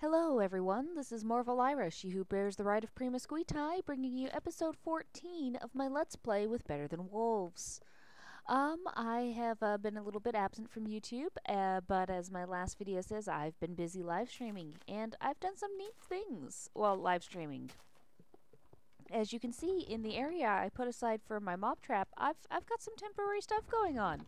Hello everyone, this is Morvelaira, she who bears the right of Primasquitae, bringing you episode 14 of my Let's Play with Better Than Wolves. I have been a little bit absent from YouTube, but as my last video says, I've been busy live streaming, and I've done some neat things while live streaming. As you can see in the area I put aside for my mob trap, I've got some temporary stuff going on.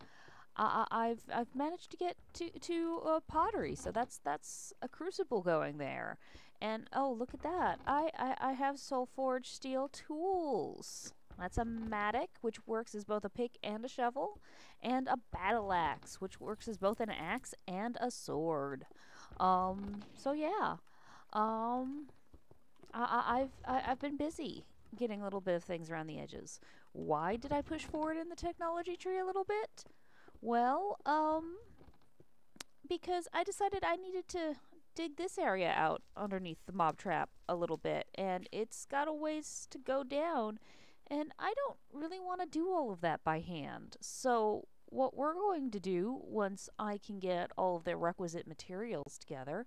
I've managed to get to pottery, so that's a crucible going there. And oh, look at that! I have soul forged steel tools. That's a mattock, which works as both a pick and a shovel, and a battle axe, which works as both an axe and a sword. So yeah, I've been busy getting a little bit of things around the edges. Why did I push forward in the technology tree a little bit? Well, because I decided I needed to dig this area out underneath the mob trap a little bit, and it's got a ways to go down, and I don't really want to do all of that by hand. So what we're going to do once I can get all of the requisite materials together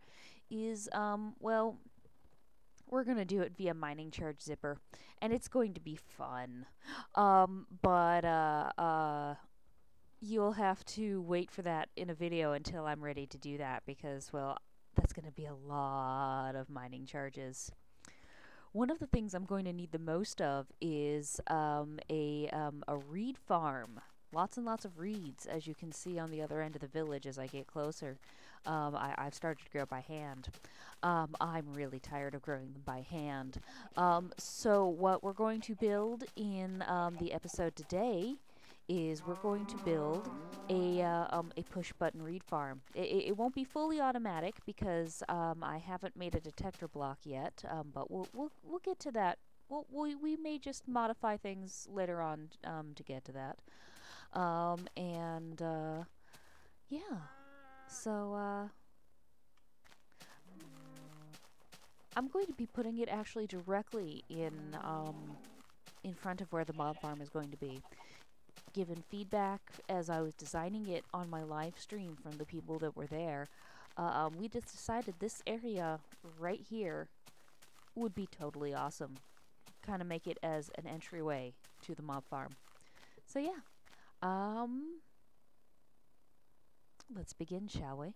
is, well, we're going to do it via mining charge zipper, and it's going to be fun. You'll have to wait for that in a video until I'm ready to do that because, well, that's going to be a lot of mining charges. One of the things I'm going to need the most of is a reed farm. Lots and lots of reeds, as you can see on the other end of the village as I get closer. I've started to grow by hand. I'm really tired of growing them by hand. So what we're going to build in the episode today is we're going to build a push-button reed farm. It won't be fully automatic because I haven't made a detector block yet, but we'll get to that. We may just modify things later on to get to that. Yeah. So I'm going to be putting it actually directly in front of where the mob farm is going to be. Given feedback as I was designing it on my live stream from the people that were there, we just decided this area right here would be totally awesome. Kind of make it as an entryway to the mob farm. So yeah, let's begin, shall we?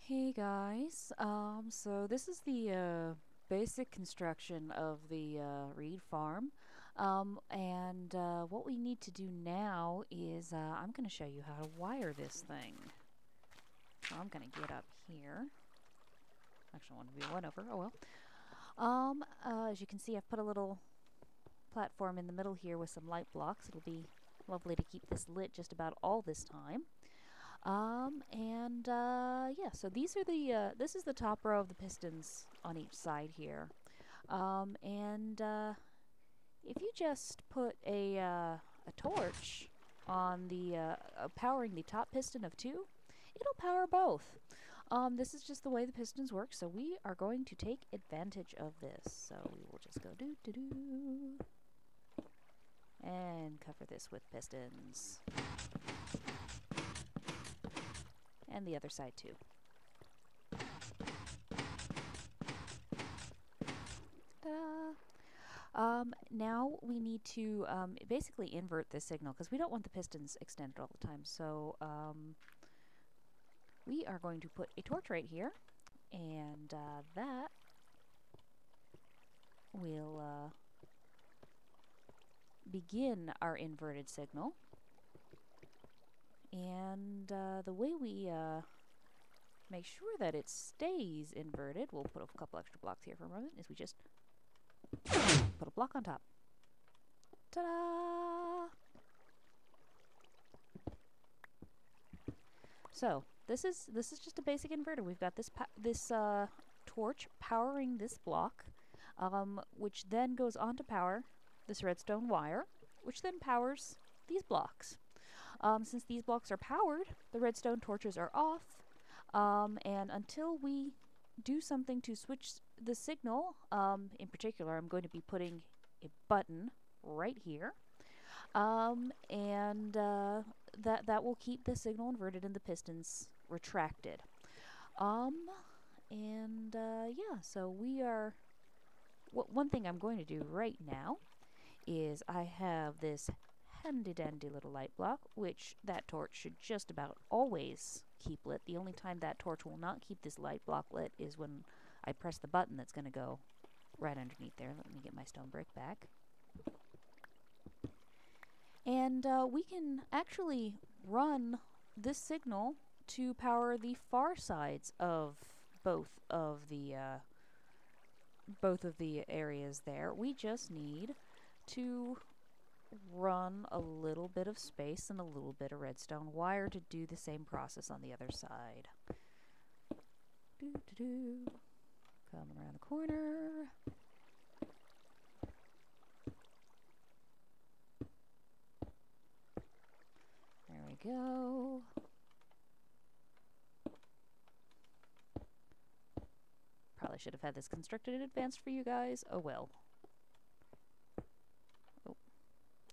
Hey guys, so this is the basic construction of the reed farm, and what we need to do now is I'm going to show you how to wire this thing. So I'm going to get up here. Actually, I want to be one over. Oh well. As you can see, I've put a little platform in the middle here with some light blocks. It'll be lovely to keep this lit just about all this time. Yeah, so these are the, this is the top row of the pistons on each side here. If you just put a torch on the, powering the top piston of 2, it'll power both. This is just the way the pistons work, so we are going to take advantage of this. So we will just go do-do-do, and cover this with pistons. And the other side too. Ta-da! Now we need to basically invert this signal because we don't want the pistons extended all the time. So we are going to put a torch right here, and that will begin our inverted signal. And the way we make sure that it stays inverted, we'll put a couple extra blocks here for a moment, is we just put a block on top. Ta-da! So this is just a basic inverter. We've got this torch powering this block, which then goes on to power this redstone wire, which then powers these blocks. Since these blocks are powered, the redstone torches are off, and until we do something to switch the signal, in particular I'm going to be putting a button right here, that will keep the signal inverted and the pistons retracted. Yeah, so we are... one thing I'm going to do right now is I have this handy-dandy little light block, which that torch should just about always keep lit. The only time that torch will not keep this light block lit is when I press the button that's going to go right underneath there. Let me get my stone brick back. And we can actually run this signal to power the far sides of both of the areas there. We just need to run a little bit of space and a little bit of redstone wire to do the same process on the other side. Doo-doo-doo. Coming around the corner. There we go. Probably should have had this constructed in advance for you guys. Oh well.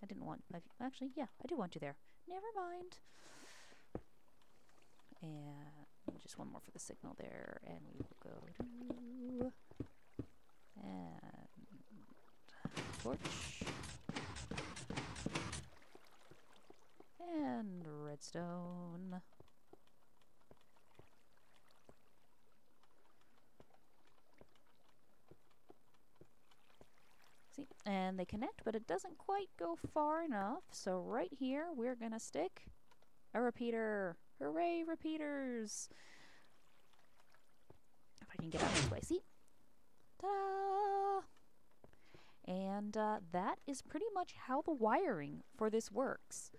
I didn't want... actually, yeah, I do want you there. Never mind. And just one more for the signal there. And we will go to... and... torch. And redstone. See, and they connect, but it doesn't quite go far enough. So right here, we're gonna stick a repeater. Hooray, repeaters! If I can get out of this way, see? Ta-da! And that is pretty much how the wiring for this works.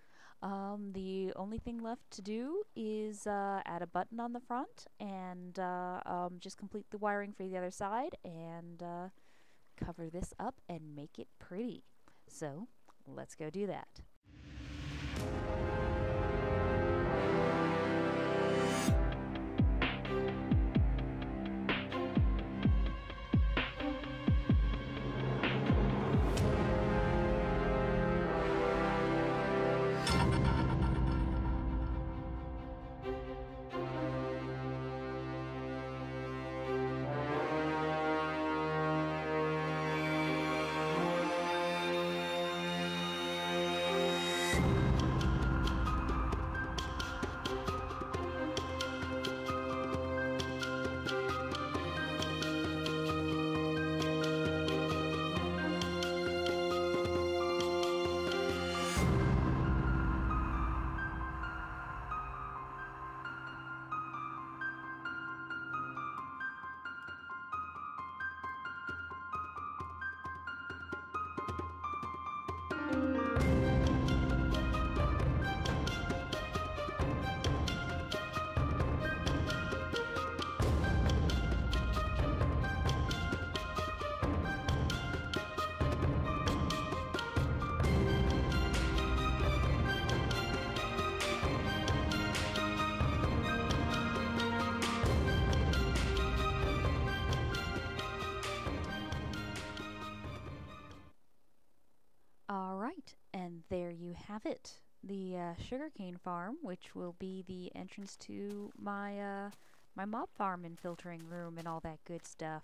The only thing left to do is add a button on the front and just complete the wiring for the other side and cover this up and make it pretty. So let's go do that. have it. The sugarcane farm, which will be the entrance to my my mob farm and filtering room and all that good stuff.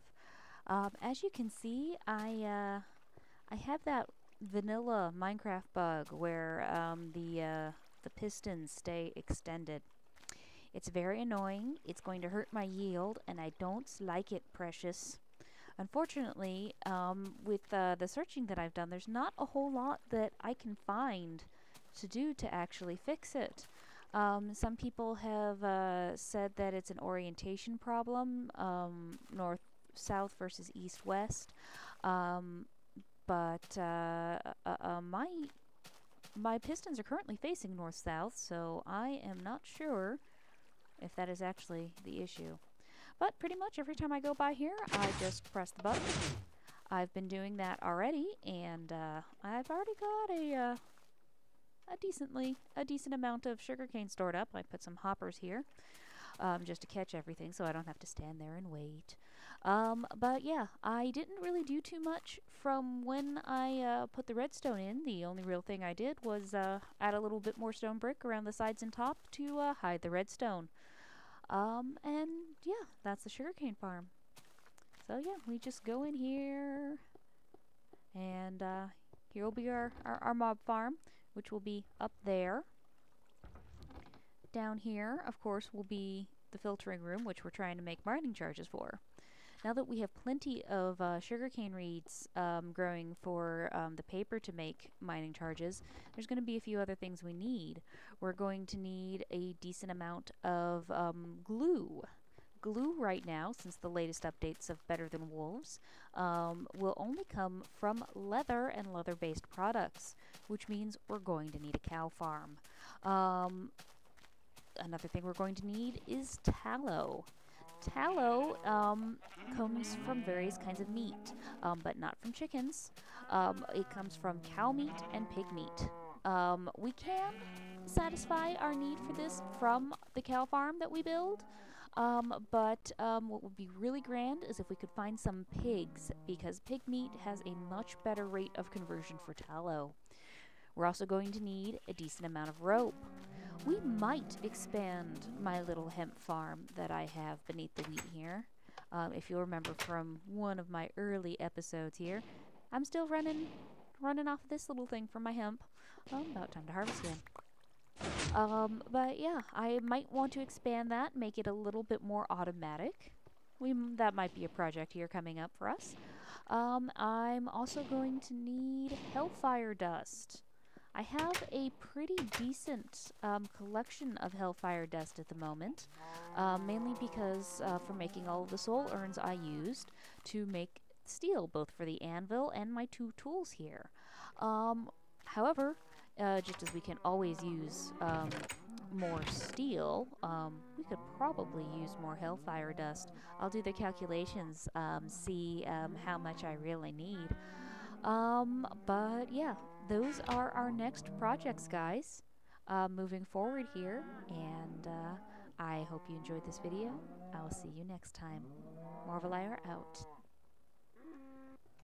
As you can see, I have that vanilla Minecraft bug where the pistons stay extended. It's very annoying. It's going to hurt my yield, and I don't like it, precious. Unfortunately, with the searching that I've done, there's not a whole lot that I can find to do to actually fix it. Some people have said that it's an orientation problem, north-south versus east-west. But my pistons are currently facing north-south, so I am not sure if that is actually the issue. But pretty much every time I go by here, I just press the button. I've been doing that already, and I've already got a decent amount of sugarcane stored up. I put some hoppers here just to catch everything, so I don't have to stand there and wait. But yeah, I didn't really do too much from when I put the redstone in. The only real thing I did was add a little bit more stone brick around the sides and top to hide the redstone. And yeah, that's the sugarcane farm. So yeah, we just go in here, and here will be our mob farm, which will be up there. Down here, of course, will be the filtering room, which we're trying to make mining charges for. Now that we have plenty of sugarcane reeds growing for the paper to make mining charges, there's going to be a few other things we need. We're going to need a decent amount of glue. Glue right now, since the latest updates of Better Than Wolves, will only come from leather and leather-based products, which means we're going to need a cow farm. Another thing we're going to need is tallow. Tallow comes from various kinds of meat, but not from chickens. It comes from cow meat and pig meat. We can satisfy our need for this from the cow farm that we build, but what would be really grand is if we could find some pigs, because pig meat has a much better rate of conversion for tallow. We're also going to need a decent amount of rope. We might expand my little hemp farm that I have beneath the wheat here. If you'll remember from one of my early episodes here, I'm still running off this little thing for my hemp. About time to harvest again. But yeah, I might want to expand that, make it a little bit more automatic. That might be a project here coming up for us. I'm also going to need hellfire dust. I have a pretty decent collection of hellfire dust at the moment, mainly because for making all of the soul urns I used to make steel, both for the anvil and my two tools here. However, just as we can always use more steel, we could probably use more hellfire dust. I'll do the calculations, see how much I really need. But yeah, those are our next projects, guys, moving forward here, and I hope you enjoyed this video. I'll see you next time. Morvelaira out.